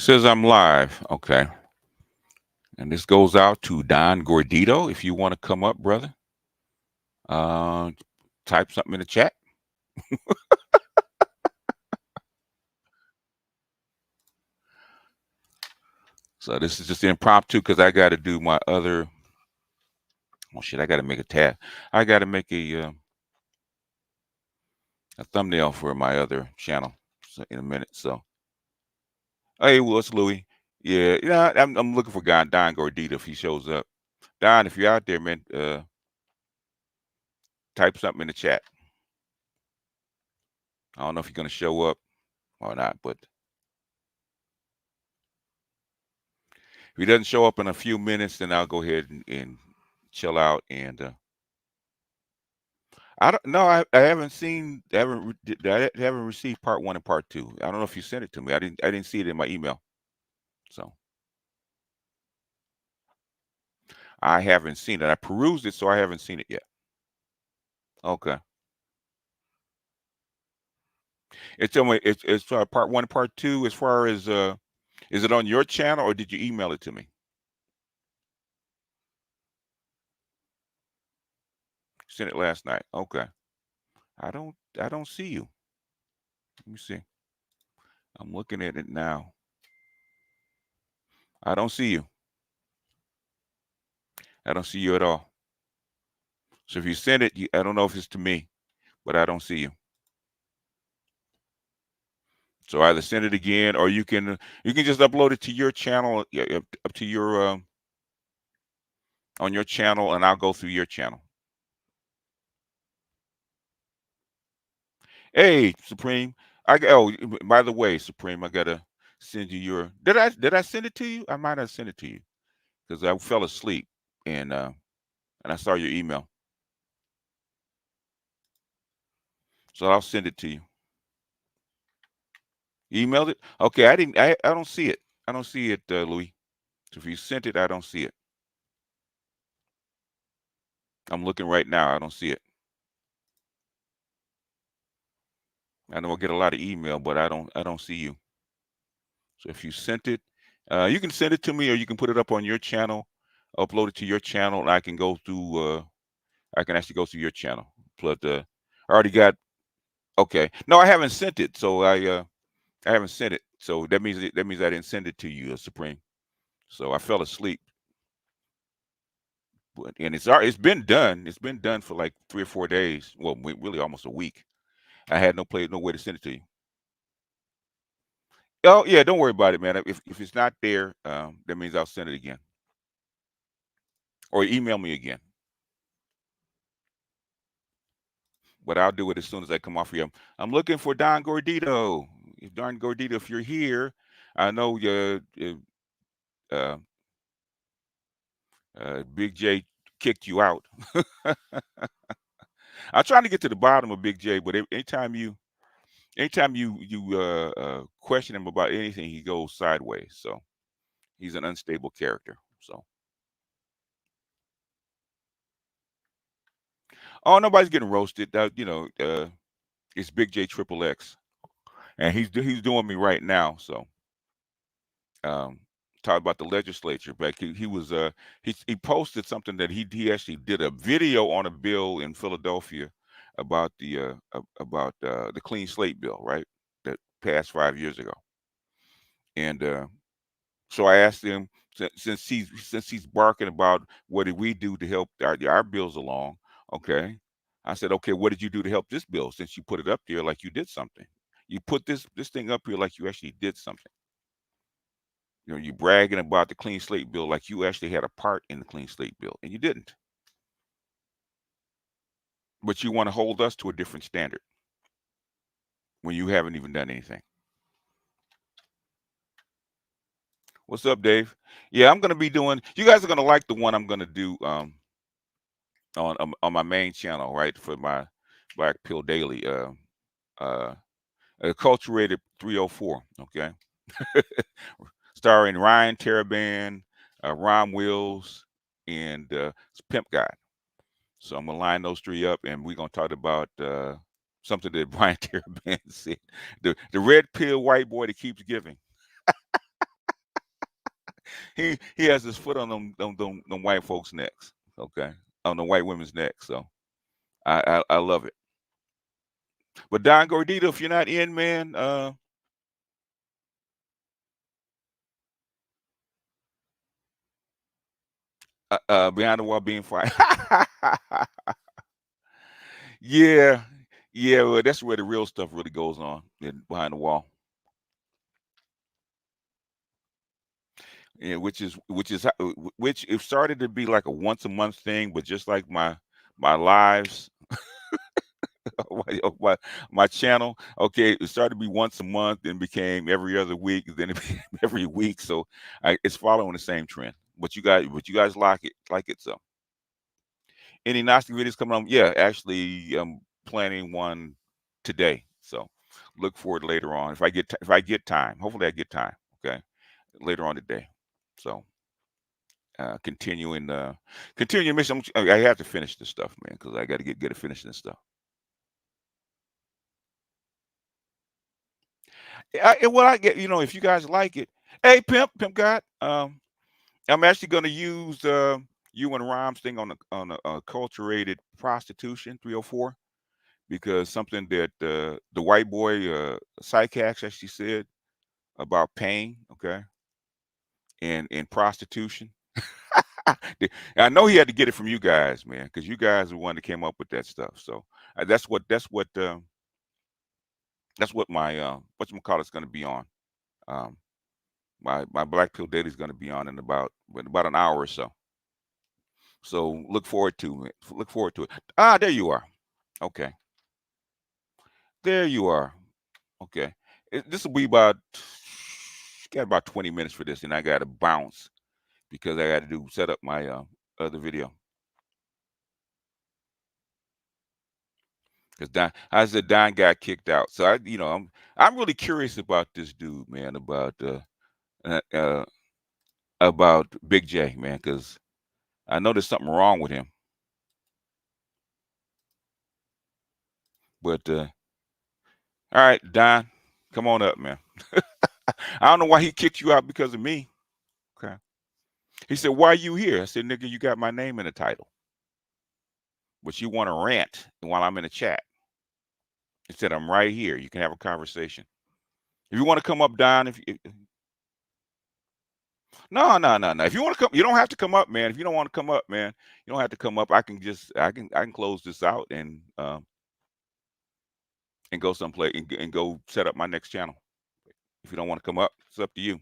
Says I'm live. Okay. And this goes out to Don Gordito. If you want to come up, brother, uh, type something in the chat. So this is just impromptu because I got to do my other. Oh shit! I got to make a tab. I got to make a thumbnail for my other channel in a minute. So hey, what's Louis? Yeah. I'm looking for guy Don Gordito if he shows up. Don, if you're out there, man, type something in the chat. I don't know if you're gonna show up or not, but if he doesn't show up in a few minutes, then I'll go ahead and chill out. And I don't know. I haven't seen. I haven't received part one and part two. I don't know if you sent it to me. I didn't see it in my email. So I haven't seen it. I perused it, so I haven't seen it yet. Okay. It's tell me it's part one and part two. As far as is it on your channel or did you email it to me? Sent it last night. Okay. I don't see you. Let me see. I'm looking at it now. I don't see you. I don't see you at all. So if you send it, I don't know if it's to me, but I don't see you. So either send it again, or you can just upload it to your channel, up to your on your channel, and I'll go through your channel. Hey, Supreme, by the way, Supreme, I gotta send you your. Did I send it to you? I might have sent it to you because I fell asleep and I saw your email, so I'll send it to you. You emailed it? Okay, I didn't. I don't see it. I don't see it, Louis. So if you sent it, I don't see it. I'm looking right now. I don't see it. I know I get a lot of email, but I don't see you. So if you sent it, you can send it to me, or you can put it up on your channel, upload it to your channel, and I can go through. I can actually go through your channel. But I already got. Okay, no, I haven't sent it, so I haven't sent it. So that means I didn't send it to you, Supreme. So I fell asleep, and it's been done. It's been done for like 3 or 4 days. Well, really almost a week. I had no way to send it to you. Oh yeah, don't worry about it, man. If it's not there, that means I'll send it again, or email me again. But I'll do it as soon as I come off here. I'm looking for Don Gordito. If Don Gordito, if you're here, I know uh, Big J kicked you out. I'm trying to get to the bottom of Big J, but anytime you question him about anything, he goes sideways. So he's an unstable character. So oh, nobody's getting roasted. It's Big J Triple X, and he's doing me right now. So um, talk about the legislature. But he posted something that he actually did a video on a bill in Philadelphia about the clean slate bill, right? That passed 5 years ago. And so I asked him, since he's barking about what did we do to help our bills along. Okay, I said, okay, what did you do to help this bill since you put it up there like you did something? You put this thing up here like you actually did something. You bragging about the clean slate bill like you actually had a part in the clean slate bill, and you didn't. But you want to hold us to a different standard when you haven't even done anything. What's up, Dave? Yeah, I'm gonna be doing. You guys are gonna like the one I'm gonna do on my main channel, right, for my Black Pill Daily. Uh, Acculturated 304. Okay, starring Ryan Terabin, Ron Wills, and Pimp Guy. So I'm gonna line those three up, and we're gonna talk about something that Brian Terabin said: the red pill white boy that keeps giving. he has his foot on them white folks' necks. Okay, on the white women's necks. So I love it. But Don Gordito, if you're not in, man, behind the wall being fired. Yeah, yeah. Well, that's where the real stuff really goes on behind the wall. Yeah, which it started to be like a once a month thing, but just like my lives, my my channel, okay, it started to be once a month, then became every other week, then it became every week. So it's following the same trend. But you guys like it. So any Gnostic videos coming on? Yeah, actually, I'm planning one today. So look forward later on if I get time. Hopefully, I get time. Okay, later on today. So continuing mission. I have to finish this stuff, man, because I got to get good at finishing this stuff. Well, I get if you guys like it. Hey, pimp God. I'm actually going to use you and Rhymes thing on acculturated prostitution 304 because something that the white boy Psychax actually said about pain, okay, and prostitution. I know he had to get it from you guys, man, because you guys are the one that came up with that stuff. So that's what my whatchamacallit's going to be on. Um, my Black Pill Daily is going to be on in about an hour or so. So look forward to it. Look forward to it. There you are. Okay, there you are. Okay, this will be got about 20 minutes for this, and I got to bounce because I got to set up my other video. Because I said Don got kicked out, so I'm really curious about this dude, man, uh, uh, about Big J, man, because I know there's something wrong with him. But all right, Don, come on up, man. I don't know why he kicked you out because of me. Okay. He said, "Why are you here?" I said, "Nigga, you got my name in the title, but you want to rant while I'm in the chat." He said, "I'm right here. You can have a conversation. If you want to come up, Don. No, no, no, no. If you want to come, you don't have to come up, man. If you don't want to come up, man, you don't have to come up. I can close this out and go someplace and go set up my next channel. If you don't want to come up, it's up to you.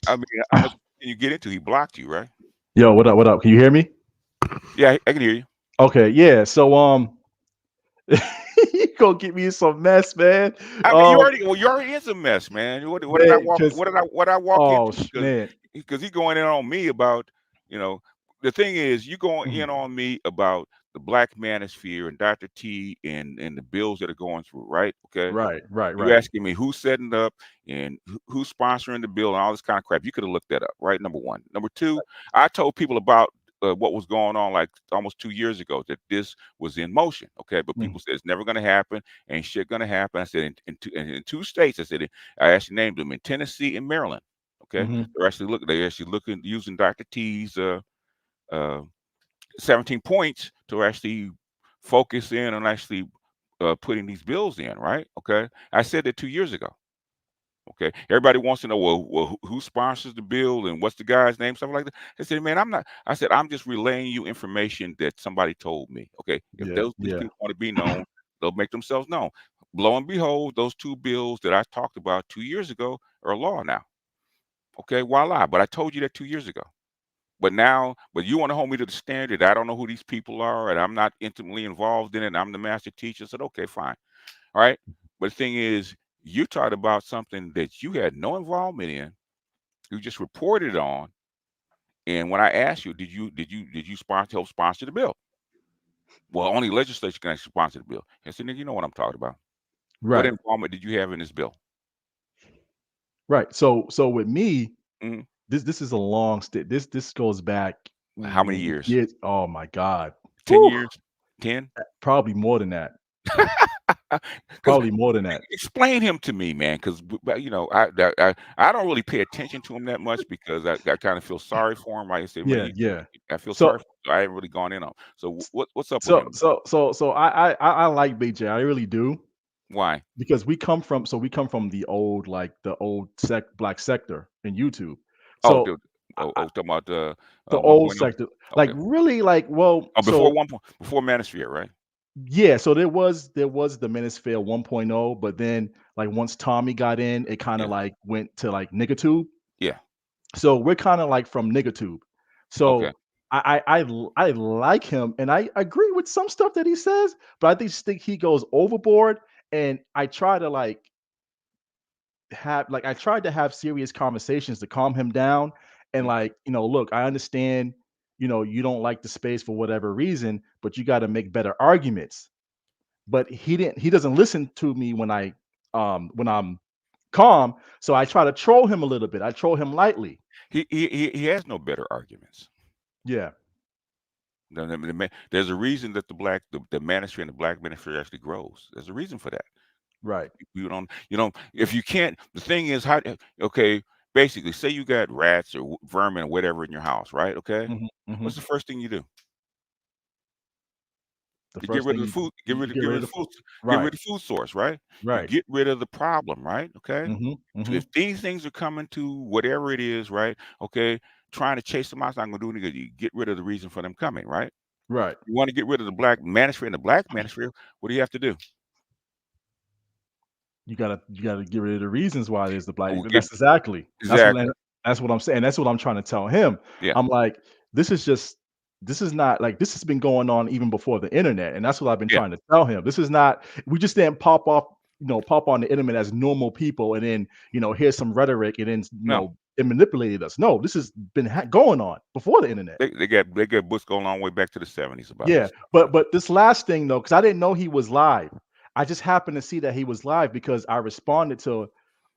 I mean, how much can you get into? He blocked you, right? Yo, what up? What up? Can you hear me? Yeah, I can hear you. Okay, yeah. So you gonna get me in some mess, man. I mean, you already is a mess, man. What did I Man, walk? because What I walk oh into? Because man. because he going in on me about you know. The thing is, you going Mhm. in on me about the Black Manosphere and Dr. T and the bills that are going through, right? Okay. Right, right, You right. asking me who's setting up and who's sponsoring the bill and all this kind of crap. You could have looked that up, right? Number one. Number two, I told people about what was going on like almost 2 years ago that this was in motion. Okay, but Mhm, people said it's never going to happen, ain't shit going to happen. I said in two states. I said I actually named them in Tennessee and Maryland. Okay, mhm. they're actually looking using Dr. T's uh, 17 points to actually focus in on actually putting these bills in, right? Okay. I said that 2 years ago. Okay. Everybody wants to know, well who sponsors the bill and what's the guy's name, something like that. I said, man, I'm not. I said, I'm just relaying you information that somebody told me. Okay. If Yeah, these yeah. people want to be known, they'll make themselves known. Lo and behold, those two bills that I talked about 2 years ago are law now. Okay. Voila. But I told you that 2 years ago. But you want to hold me to the standard. I don't know who these people are, and I'm not intimately involved in it. And I'm the master teacher. I said, okay, fine. All right. But the thing is, you talked about something that you had no involvement in. You just reported on. And when I asked you, did you help sponsor the bill? Well, only legislature can actually sponsor the bill. I said, nigga, you know what I'm talking about. What Right, involvement did you have in this bill? right. So with me, Mhm. this is a long stick. This goes back How many years? years. Oh my God. 10 Whew, years? 10? probably more than that. Because Probably more than that. explain him to me, man. Because you know, I don't really pay attention to him that much because I kind of feel sorry for him. Right? I say when Yeah, he, yeah. I feel sorry So for him. So I haven't really gone in on. So what's up with so him? so so so I like Big J. I really do Why? because we come from the old black sector in YouTube. Oh, So talking about the old 1.0. sector, like Okay. really, like well, Oh, before so 1. Before Manosphere, right? yeah, so there was the Manosphere 1.0, but then like once Tommy got in, it kind of Yeah. like went to like Nigatube. Yeah. So we're kind of like from Nigatube. Okay. So I like him, and I agree with some stuff that he says, but I just think he goes overboard. And I try to I tried to have serious conversations to calm him down, and Mhm. look, I understand, you don't like the space for whatever reason, but you got to make better arguments. But he doesn't listen to me when I'm calm, so I try to troll him a little bit. I troll him lightly. He has no better arguments. Yeah, There's a reason that the manosphere and the black manosphere actually grows. There's a reason for that. right. You don't if you can't. The thing is, how okay, basically, say you got rats or vermin or whatever in your house, right? Okay, Mhm, what's mhm. the first thing you do? The You get first rid thing of the you food. you get Get rid rid of of the the food. food. Get Right, rid of the food source, right? You right. get rid of the problem, right? Okay. Mhm, If mhm. these things are coming to whatever it is, right? Okay, trying to chase them out is not going to do anything. You get rid of the reason for them coming, right? Right. You want to get rid of the black manosphere and the black manosphere. What do you have to do? You gotta get rid of the reasons why there's the black. Oh, get That's exactly. exactly. That's what I'm saying. That's what I'm trying to tell him. Yeah, I'm like, this is just this is not like this has been going on even before the internet, and that's what I've been yeah. trying to tell him. This is not we just didn't pop on the internet as normal people, and then here's some rhetoric, and then No, it manipulated us. No, this has been going on before the internet. they got books going all the way back to the 70s about Yeah, this stuff. So but this last thing though, because I didn't know he was live. I just happened to see that he was live because I responded to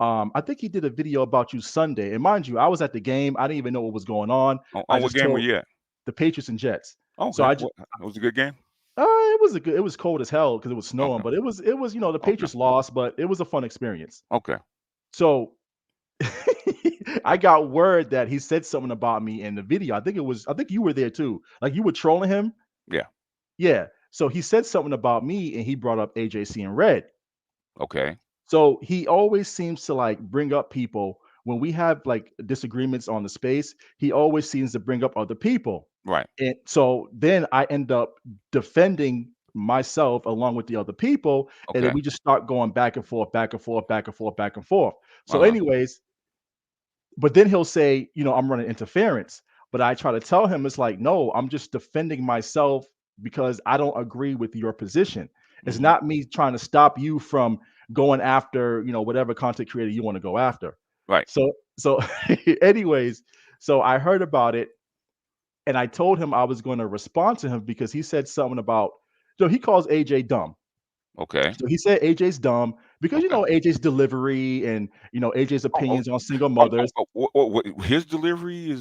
I think he did a video about you Sunday. And mind you, I was at the game. I didn't even know what was going on. I on what just game were told you at? the Patriots and Jets. So Okay, I just what it was a good game. it was cold as hell because it was snowing, Okay, but it was the okay, Patriots lost, but it was a fun experience. okay. So I got word that he said something about me in the video. I think you were there too. Like you were trolling him. Yeah. Yeah. So he said something about me and he brought up AJC and Red. Okay. So he always seems to like bring up people when we have like disagreements on the space. He always seems to bring up other people. Right. And so then I end up defending myself along with the other people. And then Okay. we just start going back and forth, back and forth, back and forth, back and forth. So, Uh-huh. anyways, but then he'll say, I'm running interference. But I try to tell him it's like, no, I'm just defending myself because I don't agree with your position. It's Mhm. not me trying to stop you from going after, whatever content creator you want to go after. Right. So anyways, so I heard about it and I told him I was going to respond to him because he said something about, he calls AJ dumb. Okay. So he said AJ's dumb because Okay. AJ's delivery and AJ's Oh, oh, opinions on single mothers. his delivery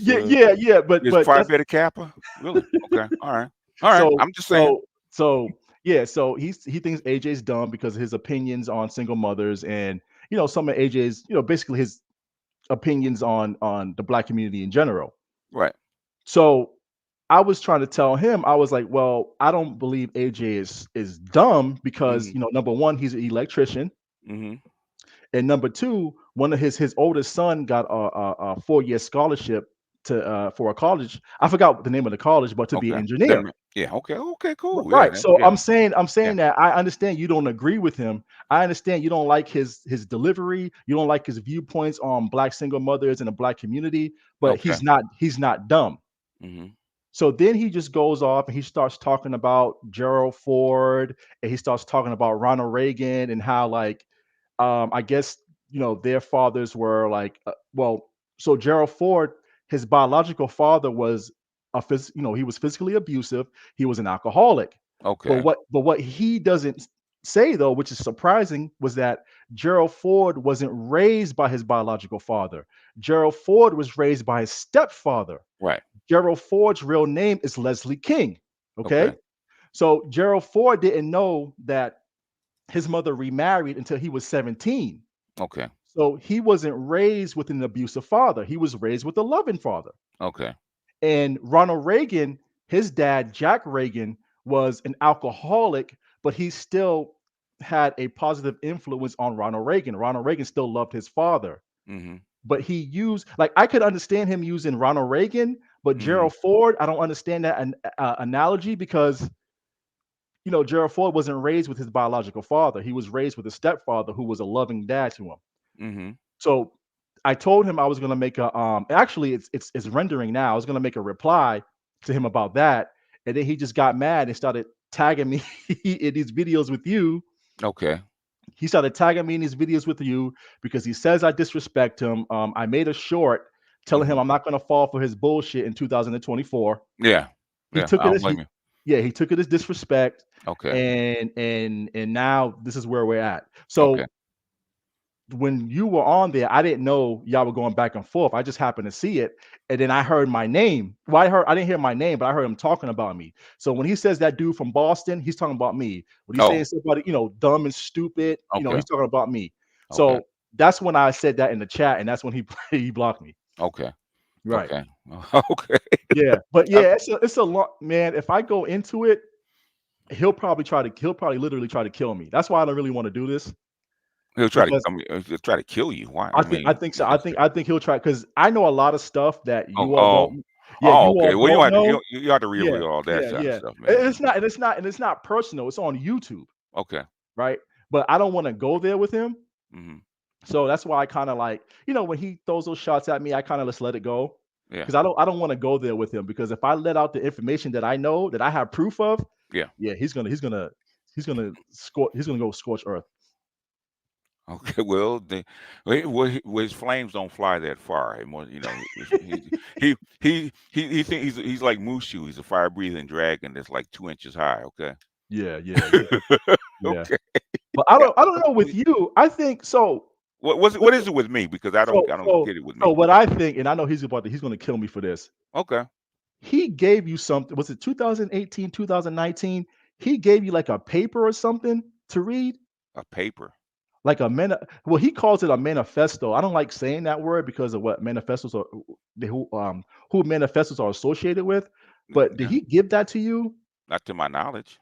Yeah, yeah, yeah, but is but Phi that's Beta Kappa? Really? Okay. All right. All right. so I'm just saying. so so yeah, so he thinks AJ's dumb because of his opinions on single mothers and some of AJ's, basically his opinions on the black community in general. Right. So I was trying to tell him, I was like, well, I don't believe AJ is dumb because, Mhm. number one, he's an electrician. Mhm. And number two, one of his oldest son got a 4-year scholarship to for a college. I forgot the name of the college, but to be an Okay. engineer. Yeah. Okay. Okay. Cool. Yeah. Right. So Yeah. I'm saying Yeah. that I understand you don't agree with him. I understand you don't like his delivery. You don't like his viewpoints on black single mothers in the black community, but Okay. he's not dumb. Mhm. So then he just goes off and he starts talking about Gerald Ford and he starts talking about Ronald Reagan and how like I guess their fathers were like so Gerald Ford, his biological father was he was physically abusive. He was an alcoholic. But Okay. what he doesn't say though, which is surprising, was that Gerald Ford wasn't raised by his biological father. Gerald Ford was raised by his stepfather. Right. Gerald Ford's real name is Leslie King. Okay. Okay. So Gerald Ford didn't know that his mother remarried until he was 17. Okay. So he wasn't raised with an abusive father. He was raised with a loving father. Okay. And Ronald Reagan, his dad, Jack Reagan, was an alcoholic, but he still had a positive influence on Ronald Reagan. Ronald Reagan still loved his father, Mhm. but he used, like, I could understand him using Ronald Reagan, but Mhm. Gerald Ford, I don't understand that analogy because Gerald Ford wasn't raised with his biological father. He was raised with a stepfather who was a loving dad to him. Mhm. So I told him I was gonna make a actually it's rendering now. I was gonna make a reply to him about that. And then he just got mad and started tagging me in these videos with you. Okay. He started tagging me in these videos with you because he says I disrespect him. I made a short telling him Mhm. I'm not gonna fall for his bullshit in 2024. Yeah. He Yeah. took I it don't as blame you. yeah, he took it as disrespect, Okay. and now this is where we're at. Okay. So when you were on there, I didn't know y'all were going back and forth. I just happened to see it, and then I heard my name. Well, I didn't hear my name, but I heard him talking about me. So when he says that dude from Boston, he's talking about me. When he's Oh. saying somebody, dumb and stupid, Okay. he's talking about me. Okay. So that's when I said that in the chat, and that's when he he blocked me. Okay. Right. Okay. Okay. Yeah. But Uh, yeah, it's a lot, man. If I go into it, he'll probably literally try to kill me. That's why I don't really want to do this he'll try to. because I mean, he'll try to kill you. Why? I I think I mean. think so. I think he'll try because I know a lot of stuff that Oh. you all Oh. don't. Yeah, Oh. you Okay. all Well, you don't don't have to. know. You have to Yeah, reveal all that yeah, kind of yeah. stuff, And man. it's not personal. It's on YouTube, Okay. right? But I don't want to go there with him, Mhm. so that's why I kind of like when he throws those shots at me, I kind of just let it go Yeah. because I don't want to go there with him because if I let out the information that I know that I have proof of, Yeah. yeah, he's gonna go scorch earth. Okay, well, his flames don't fly that far. And he think he's like Mushu. He's a fire breathing dragon that's like 2 inches high. Okay. Yeah, yeah, yeah, yeah. Okay. But I Yeah. don't I don't know with you. I think so. What is it with me? Because So I don't so get it with so me. what I think, and I know he's gonna kill me for this. Okay. He gave you something. Was it 2018, 2019? He gave you like a paper or something to read, A paper. like well, he calls it a manifesto. I don't like saying that word because of what manifestos are, who manifestos are associated with. But did Yeah. he give that to you? Not to my knowledge.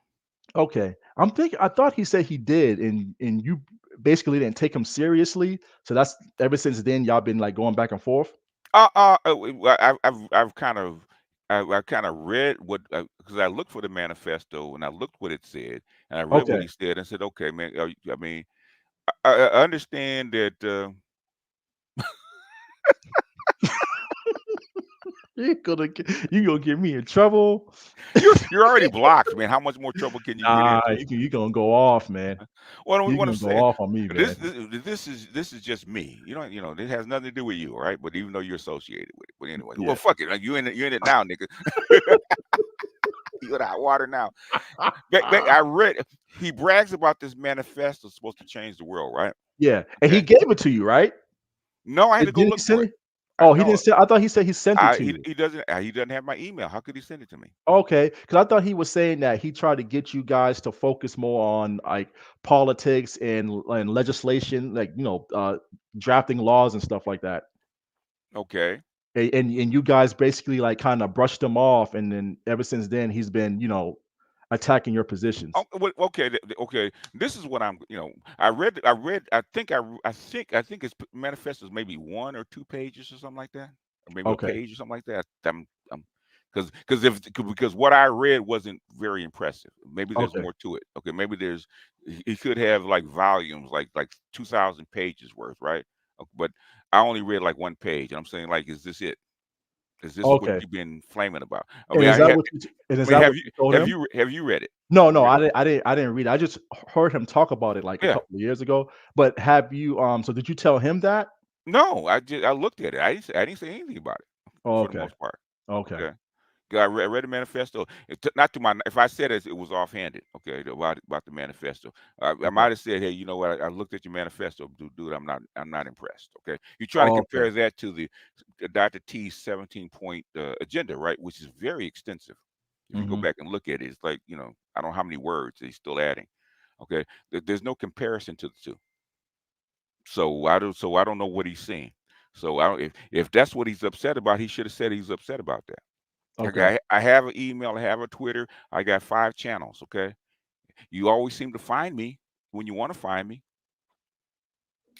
Okay, I thought he said he did, and you basically didn't take him seriously. So that's ever since then y'all been like going back and forth. I've kind of I kind of read what because I looked for the manifesto and I looked what it said and I read what Okay. he said and said, okay, man. I mean, I understand that. You gonna get me in trouble. You're already blocked, man. How much more trouble can you get Nah, into? you gonna go off, man. What I You want to gonna go say, off on me, man. this is just me. It has nothing to do with you, all right? But even though you're associated with it, but anyway, well, Yeah. fuck it. Like, you in it now, nigga. You in hot water now. I read he brags about this manifesto supposed to change the world, right? Yeah, and he Okay. gave it to you, right? No, I had to And go did he look send for it. it? I Oh, he didn't know. send. I thought he said he sent it to you. He doesn't have my email. How could he send it to me? Okay, because I thought he was saying that he tried to get you guys to focus more on like politics and legislation, like drafting laws and stuff like that. Okay. And you guys basically like kind of brushed him off, and then ever since then he's been attacking your Oh, positions. okay, okay. This is what I think it's manifestos maybe 1 or 2 pages or something like that, or maybe a Okay, page or something like that. Because what I read wasn't very impressive. Maybe there's okay, more to it. Okay, maybe he could have like volumes, like 2,000 pages worth, right? But I only read like 1 page, and I'm saying like, is this it? Is this what okay. you've been flaming about? I And mean, is that what you? And is that what you told him? have you read it? No, Have you no, read it? I didn't read it. I just heard him talk about it like a Yeah. couple of years ago. But have you? So did you tell him that? No, I looked at it. I didn't say anything about it Oh, for the okay, most part. okay, Okay. 'Cause I read the manifesto. Not to my if I said it, it was offhanded. Okay, about the manifesto. I okay, might have said, hey, you know what? I looked at your manifesto, dude. I'm not impressed. Okay, you try to oh, okay, compare that to the Dr. T's 17 point agenda, right? Which is very extensive. If you go hmm back and look at it, it's like I don't know how many words he's still adding. Okay, there's no comparison to the two. So I don't know what he's seeing. So I don't, if that's what he's upset about, he should have said he's upset about that. Okay. I have an email, I have a Twitter, I got 5 channels. Okay, you always seem to find me when you want to find me.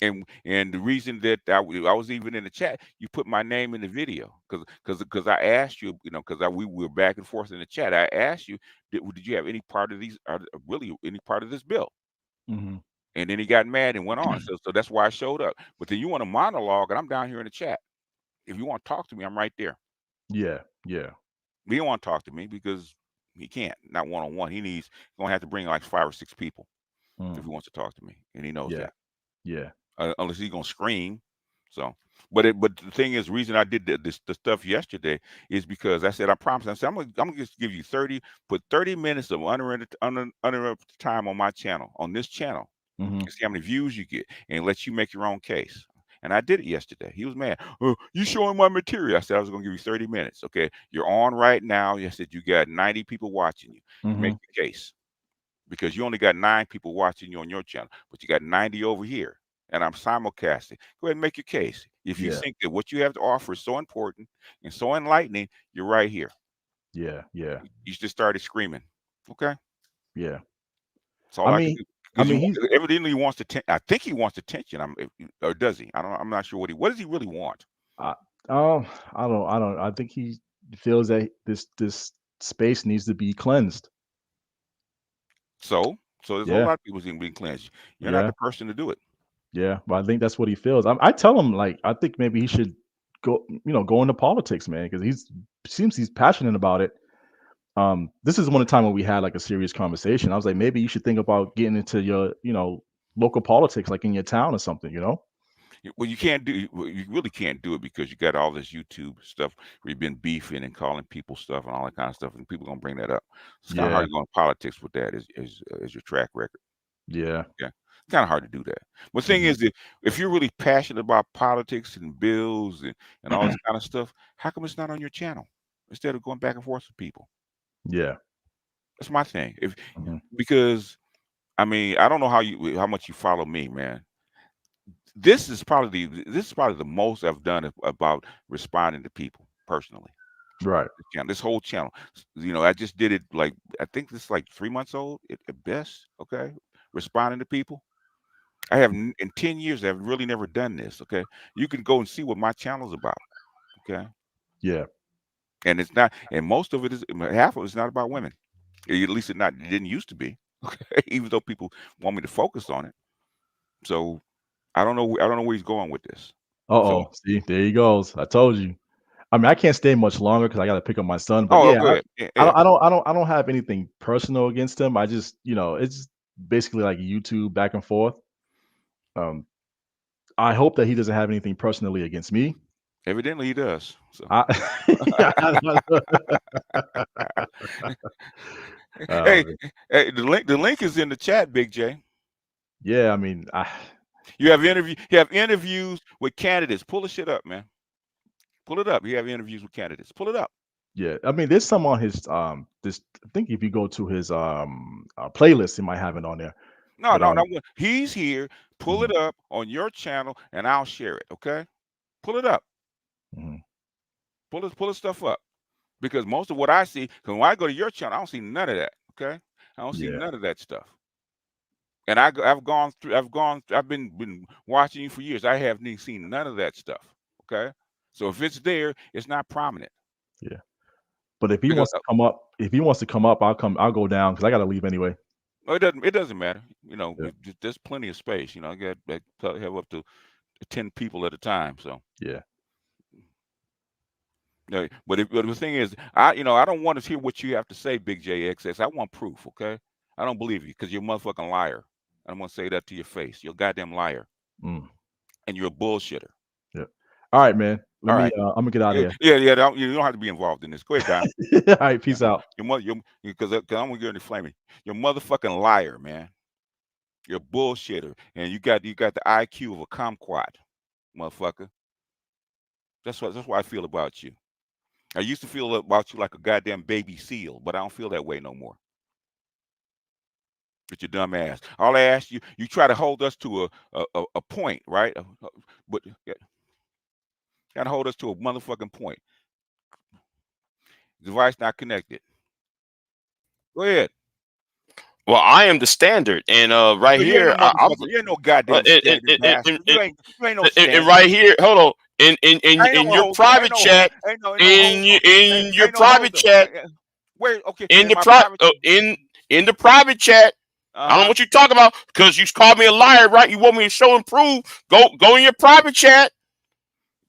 And the reason that I was even in the chat, you put my name in the video because I asked you, because we were back and forth in the chat. I asked you, did you have any part of these, or really any part of this bill? Hmm. And then he got mad and went on. So that's why I showed up. But then you want a monologue, and I'm down here in the chat. If you want to talk to me, I'm right there. Yeah. Yeah. He don't want to talk to me because he can't, not one on one. He's gonna have to bring like 5 or 6 people if Mm. he wants to talk to me, and he knows Yeah. that. Yeah. Unless he's gonna scream. So, but the thing is, the reason I did the stuff yesterday is because I said I promise. I said I'm gonna just give you 30 minutes of uninterrupted time on my channel, on this channel, Hmm. and see how many views you get, and let you make your own case. And I did it yesterday. He was mad. Oh, you showing my material? I said I was gonna give you 30 minutes. Okay, you're on right now. I said you got 90 people watching you. Make Hmm. your case because you only got 9 people watching you on your channel, but you got 90 over here, and I'm simulcasting. Go ahead and make your case. If you Yeah. think that what you have to offer is so important and so enlightening, you're right here. Yeah. Yeah. You just started screaming. Okay, Yeah. that's all I I can mean, do. I Because mean, he's. evidently he wants to. I think he wants attention. Or does he? I don't. I'm not sure what does he really want. I, um, I don't. I think he feels that this space needs to be cleansed. So there's a whole Yeah. lot of people being cleansed. You're not Yeah. the person to do it. Yeah. But I think that's what he feels. I tell him like I think maybe he should go into politics, man, because he's seems he's passionate about it. This is one of the time when we had like a serious conversation. I was like, maybe you should think about getting into your, local politics, like in your town or something, you know? Well, you can't do. Well, you really can't do it because you got all this YouTube stuff where you've been beefing and calling people stuff and all that kind of stuff, and people gonna bring that up. It's kind of hard Yeah, to go in politics with that as your track record. yeah, Yeah, it's kind of hard to do that. But the thing mhm, is, if you're really passionate about politics and bills and all this kind of stuff, how come it's not on your channel instead of going back and forth with people? yeah, That's my thing. If mhm, because I mean, I don't know how much you follow me, man. This is probably the most I've done about responding to people personally. right, This whole channel, I just did it like I think this is like 3 months old at best. Okay, responding to people. I have in 10 years I've really never done this. Okay, you can go and see what my channel's about. Okay, yeah, and it's not, and most of it is half of it's not about women. At least it didn't used to be. Okay, even though people want me to focus on it. So I don't know where he's going with this. So uh-oh, see, there he goes, I told you. I mean, I can't stay much longer because I gotta pick up my son, but oh, yeah, go ahead. Yeah, yeah. I don't have anything personal against him, I just, it's basically like YouTube back and forth. Um, I hope that he doesn't have anything personally against me. Evidently he does. So I hey, Oh, hey, the link is in the chat, Big J. yeah, I mean, You have interviews with candidates. Pull the shit up, man. Pull it up. You have interviews with candidates. Pull it up. yeah, I mean, there's some on his, this I think if you go to his, playlist, he might have it on there, No, but, no, no. He's here. Pull mhm, it up on your channel, and I'll share it. Okay. Pull it up. mhm, Pull his stuff up because most of what I see, because when I go to your channel, I don't see none of that. Okay. I don't see yeah, none of that stuff. And I've gone through. I've been watching you for years. I haven't seen none of that stuff. Okay. So if it's there, it's not prominent. yeah, but if he Because wants to come up I'll go down because I gotta leave anyway. no, it doesn't matter. Yeah, There's plenty of space. I got I probably have up to 10 people at a time. So, yeah, but the thing is, I don't want to hear what you have to say, Big JXS. I want proof. Okay, I don't believe you because you're a motherfucking liar. I'm gonna say that to your face. You're a goddamn liar, mm, and you're a bullshitter. yeah. Alright, man, All right. Imma get out of Yeah, here. yeah, yeah. You don't have to be involved in this. Go ahead, Don. Alright, Yeah. peace out. Your mother, because I'm gonna get into flaming. You're a motherfucking liar, man. You're a bullshitter, and you got the IQ of a kumquat, motherfucker. That's what I feel about you. I used to feel about you like a goddamn baby seal, but I don't feel that way no more. With your dumb ass. All I ask you, you try to hold us to a point, right? But yeah, trying to hold us to a motherfucking point. Device not connected. Go ahead. Well, I am the standard, and right No, you ain't here, no motherfucker. You ain't no goddamn standard bastard. You ain't no and standard. right here, hold on, Ain't no in your hold on. private chat, Ain't no hold on. in your Ain't no private hold on. chat, Where? Okay, in in the my private. in the private chat. I don't know Uh huh. what you're talking about because you called me a liar, right? You want me to show and prove? Go in your private chat.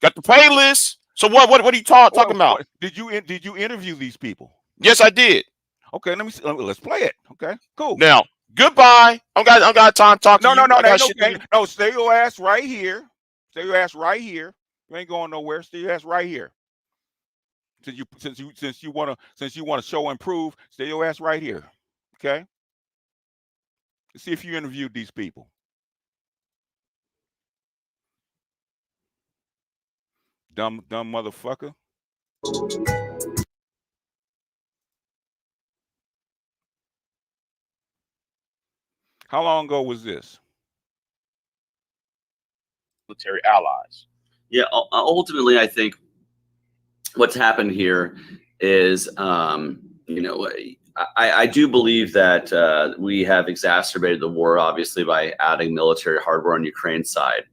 Got the playlist. So what are you talking about? What did you interview these people? Yes, I did. Okay, let me see. Let's play it. Okay, cool. Now, goodbye. I don't got time to talk to No, no, you. no, I there ain't got no, shit to do. no. Stay your ass right here. Stay your ass right here. You ain't going nowhere. Stay your ass right here. Since you wanna show and prove, stay your ass right here. Okay. Let's see if you interviewed these people. Dumb motherfucker. How long ago was this? Military allies. Yeah, ultimately, I think what's happened here is, I do believe that we have exacerbated the war, obviously, by adding military hardware on Ukraine's side.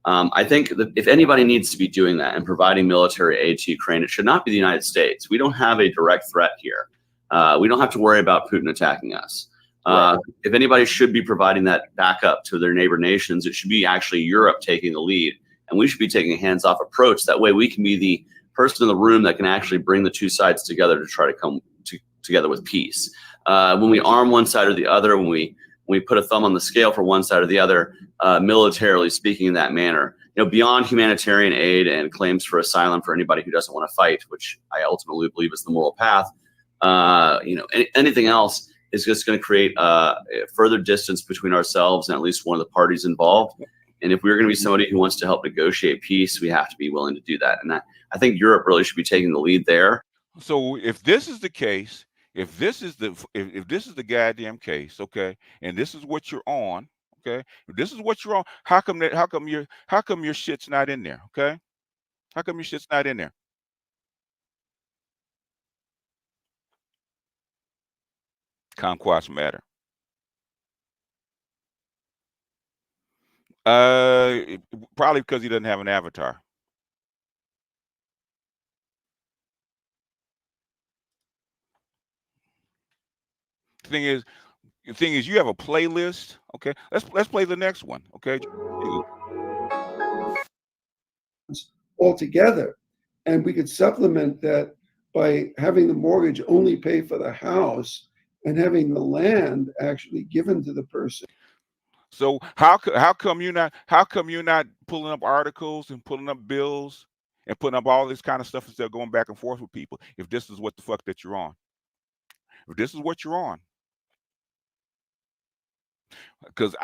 I think that if anybody needs to be doing that and providing military aid to Ukraine, it should not be the United States. We don't have a direct threat here. We don't have to worry about Putin attacking us. Right. If anybody should be providing that backup to their neighbor nations, it should be actually Europe taking the lead. And we should be taking a hands-off approach. That way we can be the person in the room that can actually bring the two sides together to try to come together with peace. When we arm one side or the other, when we put a thumb on the scale for one side or the other, militarily speaking in that manner, beyond humanitarian aid and claims for asylum for anybody who doesn't want to fight, which I ultimately believe is the moral path, anything else is just going to create further distance between ourselves and at least one of the parties involved. And if we're going to be somebody who wants to help negotiate peace, we have to be willing to do that. And I think Europe really should be taking the lead there. So if this is the case, if this is the goddamn case, okay, and this is what you're on, okay, if this is what you're on, how come your shit's not in there, okay? How come your shit's not in there? Conquest matter. Probably because he doesn't have an avatar. The thing is, you have a playlist. Okay, let's play the next one. Okay. Altogether, and we could supplement that by having the mortgage only pay for the house and having the land actually given to the person. So how come you're not pulling up articles and pulling up bills and putting up all this kind of stuff instead of going back and forth with people? If this is what the fuck that you're on, if this is what you're on, because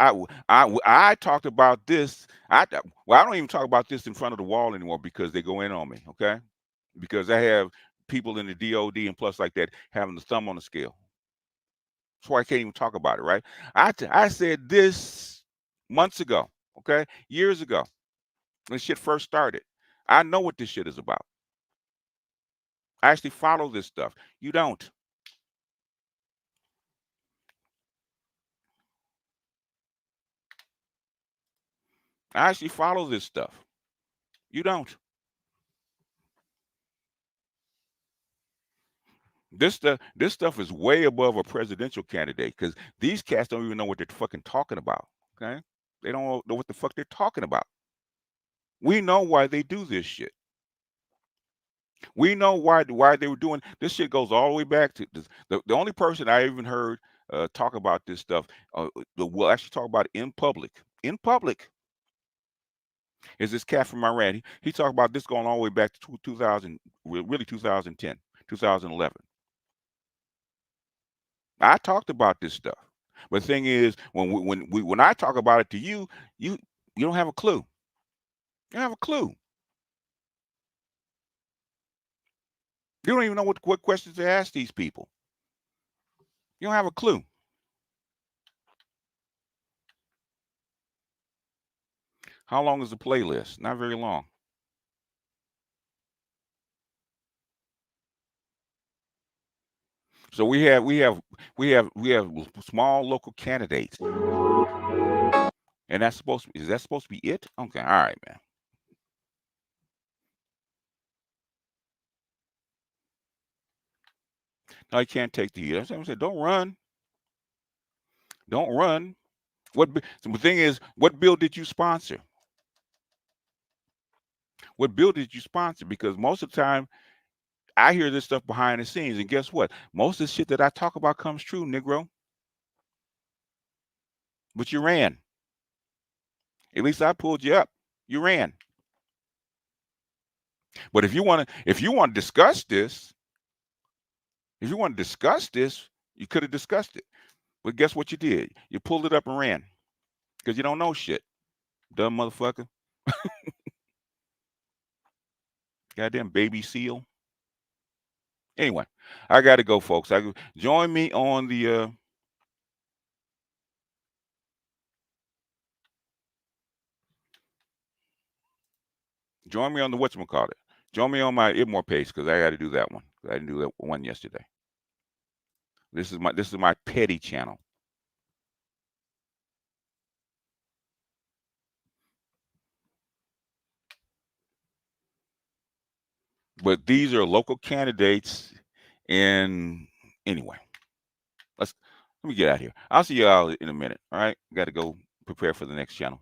I talked about this. I don't even talk about this in front of the wall anymore because they go in on me. Okay, because I have people in the DOD and plus like that having the thumb on the scale. That's why I can't even talk about it. Right? I said this months ago. Okay, years ago when shit first started. I know what this shit is about. I actually follow this stuff. You don't. I actually follow this stuff. You don't. This stuff is way above a presidential candidate because these cats don't even know what they're fucking talking about. Okay, they don't know what the fuck they're talking about. We know why they do this shit. We know why they were doing this shit. Goes all the way back to this, the only person I even heard talk about this stuff. Will actually talk about it in public. In public is this cat from Iran. He talked about this going all the way back to 2000, really 2010, 2011. I talked about this stuff. But the thing is, when I talk about it to you, you don't have a clue. You don't have a clue. You don't even know what questions to ask these people. You don't have a clue. How long is the playlist? Not very long. So we have small local candidates, and that's supposed to is that supposed to be it? Okay, all right, man. No, you can't take the heat. That's what I'm saying. Don't run. Don't run. So the thing is, what bill did you sponsor? What bill did you sponsor? Because most of the time, I hear this stuff behind the scenes, and guess what? Most of the shit that I talk about comes true, Negro. But you ran. At least I pulled you up. You ran. But if you want to discuss this, you could have discussed it. But guess what you did? You pulled it up and ran. Because you don't know shit. Dumb motherfucker. Goddamn baby seal. Anyway, I gotta go, folks. Join me on the whatchamacallit. Join me on my Ibmore page because I got to do that one. I didn't do that one yesterday. This is my petty channel. But these are local candidates. And anyway, let me get out of here. I'll see y'all in a minute. All right, got to go prepare for the next channel.